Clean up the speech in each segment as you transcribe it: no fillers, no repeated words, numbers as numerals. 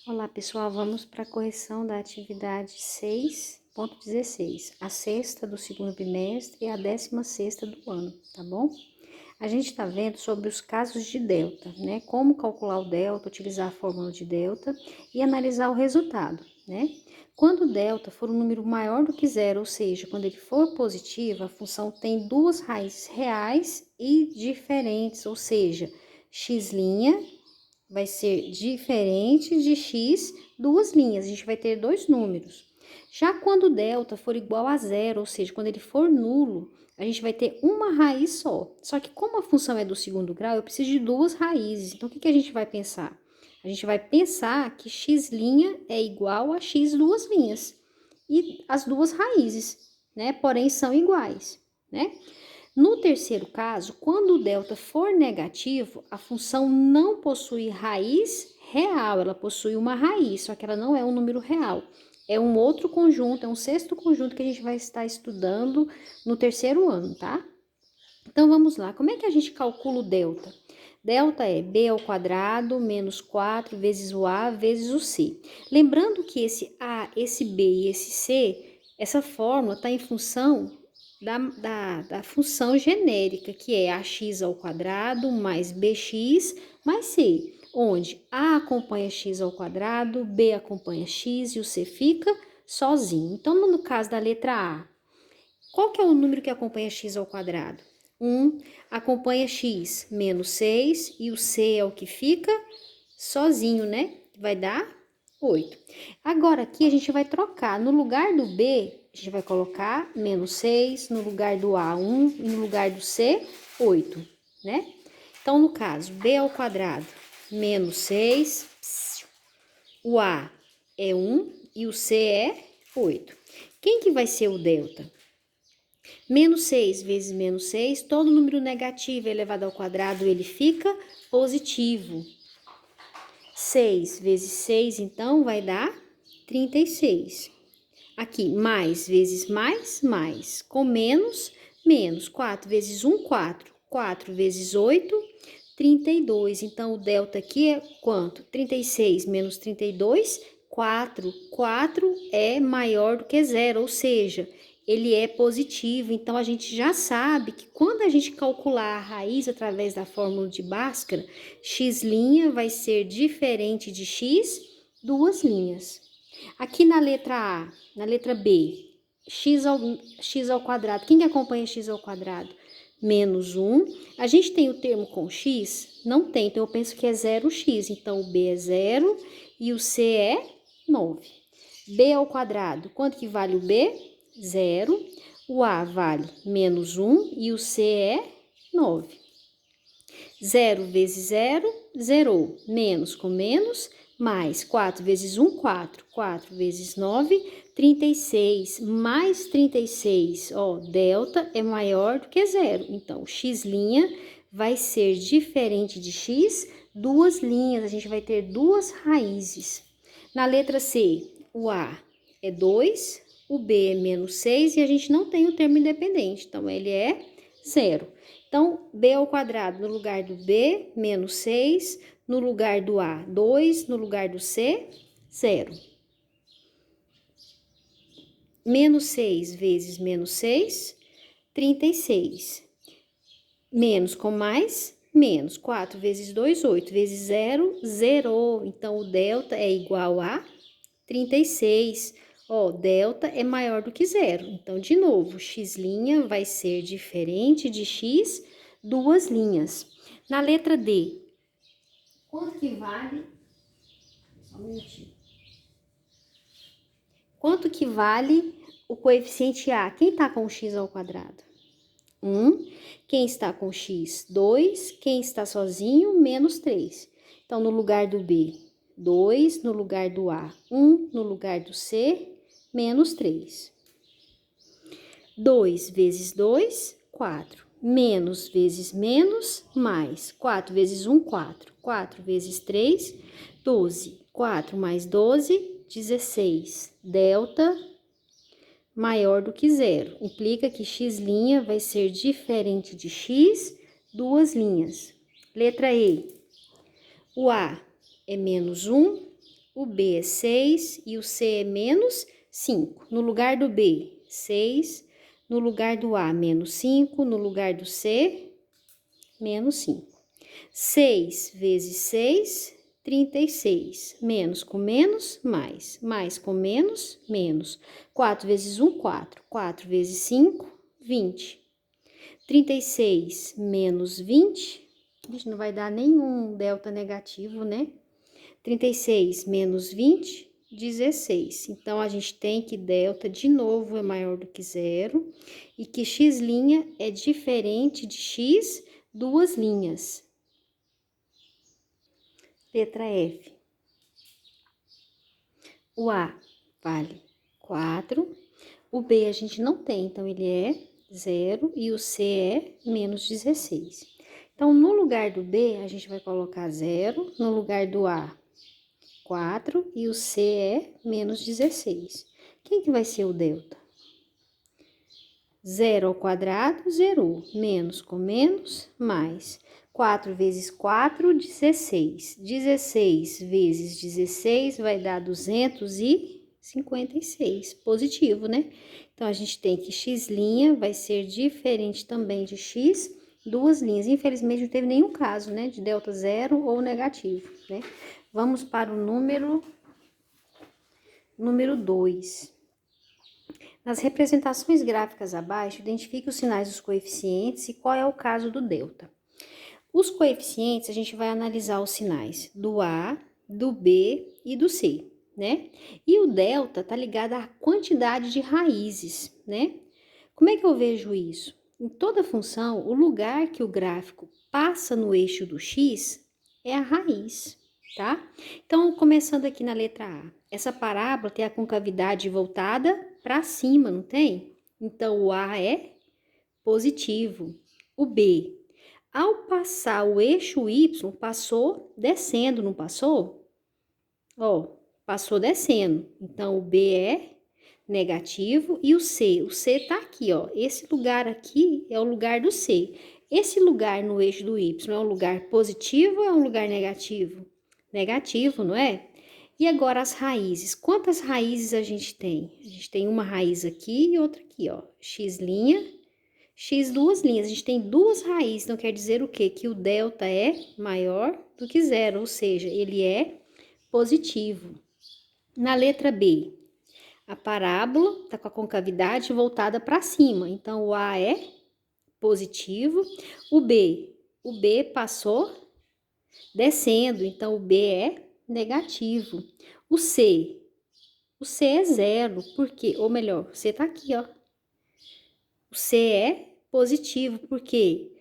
Olá, pessoal, vamos para a correção da atividade 6.16, a sexta do segundo bimestre e a 16ª do ano, tá bom? A gente está vendo sobre os casos de delta, né? Como calcular o delta, utilizar a fórmula de delta e analisar o resultado, né? Quando o delta for um número maior do que zero, ou seja, quando ele for positivo, a função tem duas raízes reais e diferentes, ou seja, x' vai ser diferente de x, duas linhas, a gente vai ter dois números. Já quando o delta for igual a zero, ou seja, quando ele for nulo, a gente vai ter uma raiz só. Só que como a função é do segundo grau, eu preciso de duas raízes. Então, o que a gente vai pensar? A gente vai pensar que x' é igual a x duas linhas. E as duas raízes, né? Porém, são iguais, né? No terceiro caso, quando o delta for negativo, a função não possui raiz real, ela possui uma raiz, só que ela não é um número real. É um outro conjunto, é um sexto conjunto que a gente vai estar estudando no terceiro ano, tá? Então, vamos lá. Como é que a gente calcula o delta? Delta é b ao quadrado menos 4 vezes o a vezes o c. Lembrando que esse a, esse b e esse c, essa fórmula está em função da função genérica, que é ax ao quadrado mais bx mais c, onde a acompanha x ao quadrado, b acompanha x e o c fica sozinho. Então, no caso da letra A, qual que é o número que acompanha x ao quadrado? 1 acompanha x menos 6 e o c é o que fica sozinho, né? Vai dar 8. Agora aqui a gente vai trocar. No lugar do b, a gente vai colocar menos 6, no lugar do a, 1 e no lugar do c, 8, né? Então, no caso, b ao quadrado menos 6, o a é 1 e o c é 8. Quem que vai ser o delta? Menos 6 vezes menos 6, todo número negativo elevado ao quadrado, ele fica positivo. 6 vezes 6, então, vai dar 36. Aqui, mais vezes mais. Com menos, menos. 4 vezes 1, 4. 4 vezes 8, 32. Então, o delta aqui é quanto? 36 menos 32, 4. 4 é maior do que zero, ou seja, ele é positivo. Então, a gente já sabe que quando a gente calcular a raiz através da fórmula de Bhaskara, x' vai ser diferente de x, duas linhas. Aqui na letra A, na letra B, x ao quadrado. Quem que acompanha x ao quadrado? Menos 1. A gente tem o termo com x? Não tem, então eu penso que é 0x. Então, o b é 0 e o c é 9. b ao quadrado, quanto que vale o b? 0. O a vale menos 1 e o c é 9. 0 vezes 0, zerou. Menos com menos, mais 4 vezes 1, 4. 4 vezes 9, 36. Mais 36, ó, delta é maior do que zero. Então, x' vai ser diferente de x, duas linhas. A gente vai ter duas raízes. Na letra C, o a é 2, o b é menos 6 e a gente não tem o termo independente. Então, ele é 0. Então, b ao quadrado no lugar do b, menos 6, no lugar do a, 2, no lugar do c, 0. Menos 6 vezes menos 6, 36. Menos com mais, menos. 4 vezes 2, 8. Vezes 0, zerou. Então, o delta é igual a 36. Ó, delta é maior do que zero. Então, de novo, x' vai ser diferente de x, duas linhas. Na letra D, quanto que vale? Só um minutinho. Quanto que vale o coeficiente A? Quem está com x ao quadrado? 1. Quem está com x? 2. Quem está sozinho? Menos 3. Então, no lugar do B, 2. No lugar do A, 1. No lugar do C, menos 3. 2 vezes 2, 4. Menos vezes menos, mais. 4 vezes 1, 4. 4 vezes 3, 12. 4 mais 12, 16. Delta maior do que zero. Implica que x' vai ser diferente de x, duas linhas. Letra E. O A é menos 1, o B é 6 e o C é menos 5. No lugar do B, 6. No lugar do A, menos 5. No lugar do C, menos 5. 6 vezes 6, 36. Menos com menos, mais. Mais com menos, menos. 4 vezes 1, 4. 4 vezes 5, 20. 36 menos 20, a gente não vai dar nenhum delta negativo, né? 36 menos 20, 16. Então, a gente tem que delta, de novo, é maior do que zero e que x' é diferente de x, duas linhas. Letra F. O A vale 4, o B a gente não tem, então ele é 0 e o C é menos 16. Então, no lugar do B, a gente vai colocar 0, no lugar do A, 4 e o C é menos 16. Quem que vai ser o delta? 0 ao quadrado, zerou. Menos com menos, mais. 4 vezes 4, 16. 16 vezes 16 vai dar 256. Positivo, né? Então, a gente tem que x' vai ser diferente também de x, duas linhas. Infelizmente, não teve nenhum caso, né? De delta zero ou negativo, né? Vamos para o número 2. Nas representações gráficas abaixo, identifique os sinais dos coeficientes e qual é o caso do delta. Os coeficientes, a gente vai analisar os sinais do A, do B e do C, né? E o delta está ligado à quantidade de raízes, né? Como é que eu vejo isso? Em toda função, o lugar que o gráfico passa no eixo do x é a raiz, tá? Então, começando aqui na letra A. Essa parábola tem a concavidade voltada para cima, não tem? Então, o A é positivo. O B, ao passar o eixo Y, passou descendo, não passou? Ó, passou descendo. Então, o B é negativo e o C tá aqui, ó. Esse lugar aqui é o lugar do C. Esse lugar no eixo do Y é um lugar positivo ou é um lugar negativo? Negativo, não é? E agora as raízes. Quantas raízes a gente tem? A gente tem uma raiz aqui e outra aqui, ó. X', X duas linhas. A gente tem duas raízes, então quer dizer o quê? Que o delta é maior do que zero, ou seja, ele é positivo. Na letra B, a parábola está com a concavidade voltada para cima, então o A é positivo. O B passou descendo, então o B é negativo. O C é zero, porque, ou melhor, o C tá aqui, ó. O C é positivo, porque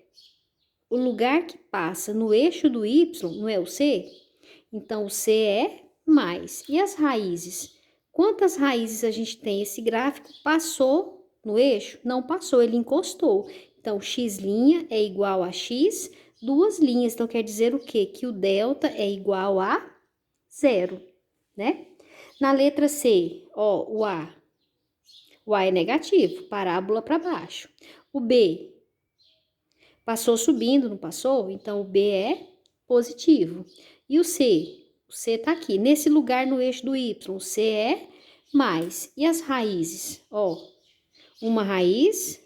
o lugar que passa no eixo do Y não é o C? Então, o C é mais. E as raízes? Quantas raízes a gente tem? Esse gráfico passou no eixo? Não passou, ele encostou. Então, x' é igual a x, duas linhas. Então, quer dizer o quê? Que o delta é igual a zero, né? Na letra C, ó, o A. O A é negativo, parábola para baixo. O B passou subindo, não passou? Então, o B é positivo. E o C? O C tá aqui, nesse lugar no eixo do Y. O C é mais. E as raízes? Ó, uma raiz,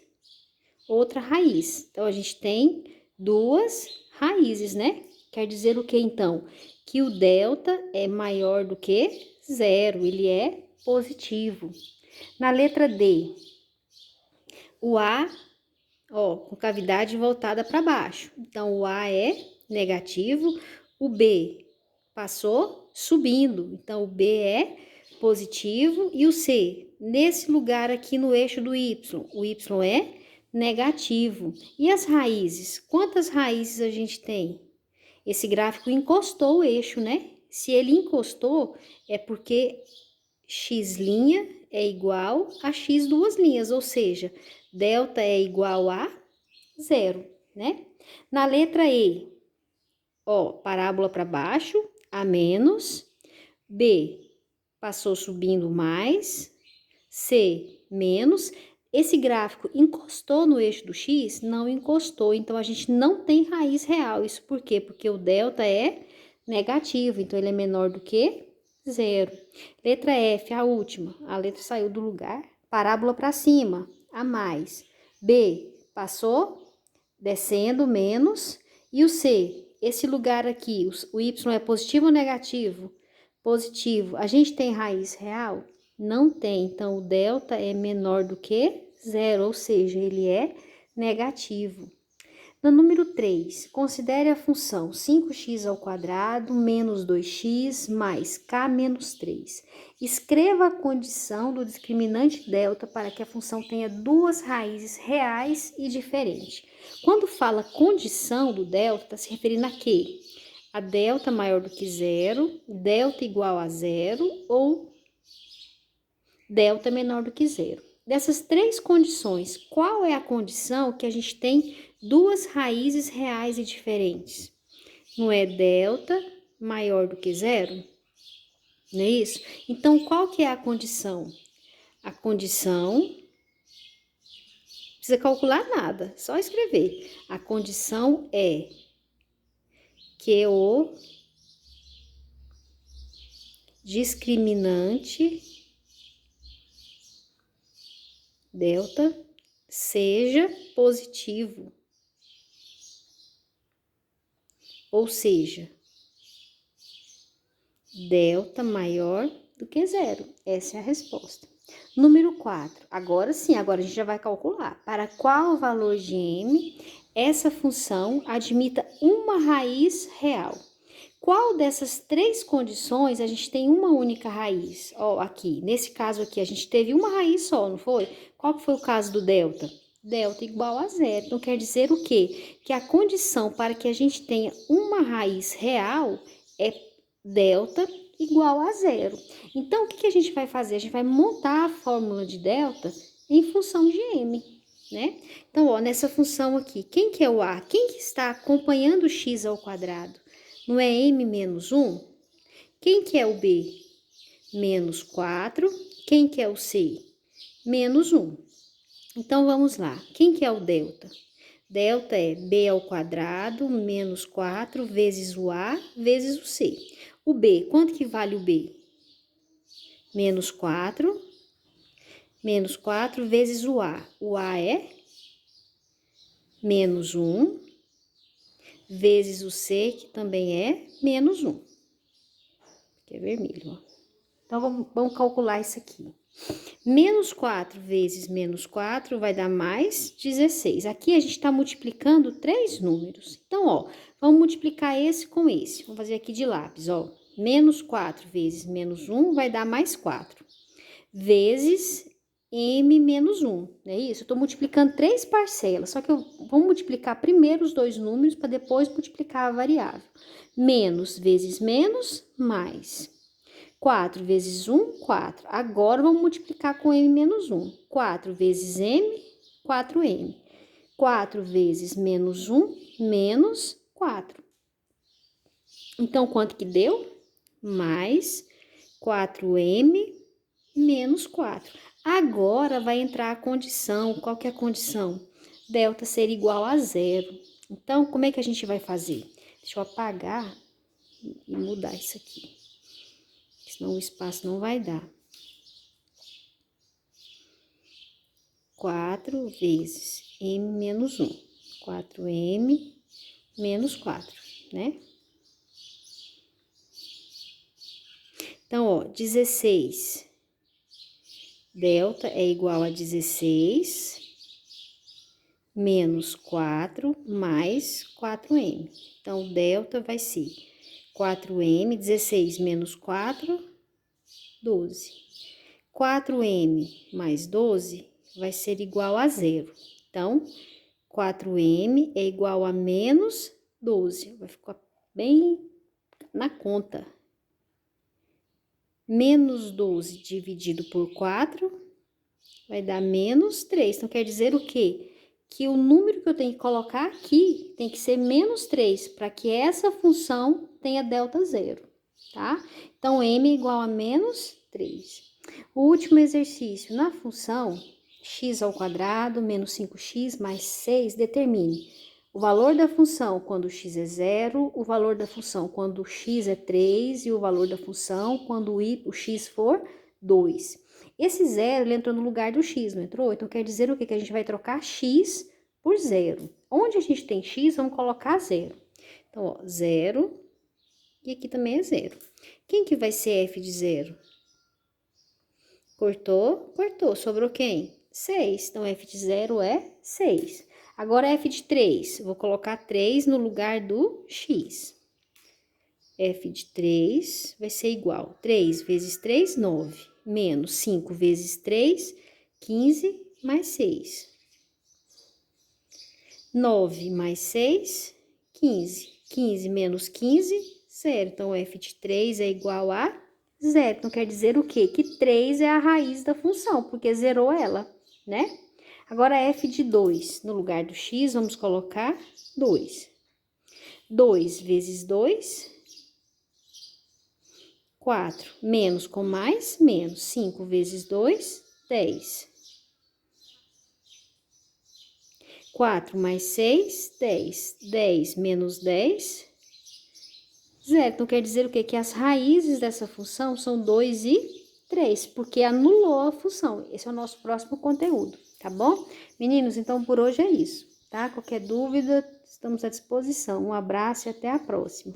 outra raiz. Então, a gente tem duas raízes, né? Quer dizer o que, então? Que o delta é maior do que zero, ele é positivo. Na letra D, o A, ó, com cavidade voltada para baixo. Então, o A é negativo, o B passou subindo. Então, o B é positivo e o C, nesse lugar aqui no eixo do Y, o Y é negativo. E as raízes? Quantas raízes a gente tem? Esse gráfico encostou o eixo, né? Se ele encostou, é porque x' é igual a x duas linhas, ou seja, delta é igual a zero, né? Na letra E, ó, parábola para baixo, a menos, B passou subindo mais, C menos. Esse gráfico encostou no eixo do x? Não encostou, então a gente não tem raiz real. Isso por quê? Porque o delta é negativo, então ele é menor do que zero. Letra F, a última. A letra saiu do lugar. Parábola para cima, a mais. B, passou, descendo, menos. E o C, esse lugar aqui, o Y é positivo ou negativo? Positivo. A gente tem raiz real? Não tem. Então, o delta é menor do que zero, ou seja, ele é negativo. No número 3, considere a função 5x² menos 2x mais k menos 3. Escreva a condição do discriminante delta para que a função tenha duas raízes reais e diferentes. Quando fala condição do delta, está se referindo a quê? A delta maior do que zero, delta igual a zero ou delta menor do que zero. Dessas três condições, qual é a condição que a gente tem duas raízes reais e diferentes? Não é delta maior do que zero? Não é isso? Então, qual que é a condição? A condição, não precisa calcular nada, só escrever. A condição é que o discriminante delta seja positivo. Ou seja, delta maior do que zero. Essa é a resposta. Número 4. Agora sim, agora a gente já vai calcular. Para qual valor de m essa função admita uma raiz real? Qual dessas três condições a gente tem uma única raiz? Ó, aqui, nesse caso aqui, a gente teve uma raiz só, não foi? Qual que foi o caso do delta? Delta igual a zero. Então, quer dizer o quê? Que a condição para que a gente tenha uma raiz real é delta igual a zero. Então, o que a gente vai fazer? A gente vai montar a fórmula de delta em função de m, né? Então, ó, nessa função aqui, quem que é o a? Quem que está acompanhando o x²? Não é m menos 1? Quem que é o b? Menos 4. Quem que é o c? Menos 1. Então, vamos lá. Quem que é o delta? Delta é b² menos 4 vezes o a vezes o c. O b, quanto que vale o b? Menos 4. Menos 4 vezes o a. O a é menos 1. Vezes o C, que também é menos 1. Que é vermelho, ó. Então, vamos calcular isso aqui. Menos 4 vezes menos 4 vai dar mais 16. Aqui a gente está multiplicando três números. Então, ó, vamos multiplicar esse com esse. Vamos fazer aqui de lápis, ó. Menos 4 vezes menos 1 vai dar mais 4. Vezes m menos 1, não é isso? Eu estou multiplicando três parcelas, só que vou multiplicar primeiro os dois números para depois multiplicar a variável. Menos vezes menos, mais. 4 vezes 1, 4. Agora, vamos multiplicar com m menos 1. 4 vezes m, 4m. 4 vezes menos 1, menos 4. Então, quanto que deu? Mais 4m menos 4. Agora, vai entrar a condição. Qual que é a condição? Delta ser igual a zero. Então, como é que a gente vai fazer? Deixa eu apagar e mudar isso aqui. Senão o espaço não vai dar. 4 vezes m menos 1. 4m menos 4, né? Então, ó, 16. Delta é igual a 16 menos 4 mais 4m. Então, delta vai ser 4m, 16 menos 4, 12. 4m mais 12 vai ser igual a zero. Então, 4m é igual a menos 12. Vai ficar bem na conta. Menos 12 dividido por 4 vai dar menos 3. Então, quer dizer o quê? Que o número que eu tenho que colocar aqui tem que ser menos 3, para que essa função tenha delta zero, tá? Então, m é igual a menos 3. O último exercício, na função x² menos 5x mais 6, determine O valor da função quando x é 0, o valor da função quando x é 3 e o valor da função quando o x for 2. Esse 0, ele entrou no lugar do x, não entrou? Então, quer dizer o quê? Que a gente vai trocar x por 0. Onde a gente tem x, vamos colocar 0. Então, ó, 0 e aqui também é 0. Quem que vai ser f de 0? Cortou, cortou. Sobrou quem? 6. Então, f de 0 é 6. Agora, f de 3. Vou colocar 3 no lugar do x. F de 3 vai ser igual. 3 vezes 3, 9. Menos 5 vezes 3, 15, mais 6. 9 mais 6, 15. 15 menos 15, 0. Então, f de 3 é igual a 0. Então, quer dizer o quê? Que 3 é a raiz da função, porque zerou ela, né? Agora, f de 2. No lugar do x, vamos colocar 2. 2 vezes 2, 4. Menos com mais, menos. 5 vezes 2, 10. 4 mais 6, 10. 10 menos 10, 0. Então, quer dizer o quê? Que as raízes dessa função são 2 e 3, porque anulou a função. Esse é o nosso próximo conteúdo, tá bom? Meninos, então por hoje é isso, tá? Qualquer dúvida, estamos à disposição. Um abraço e até a próxima.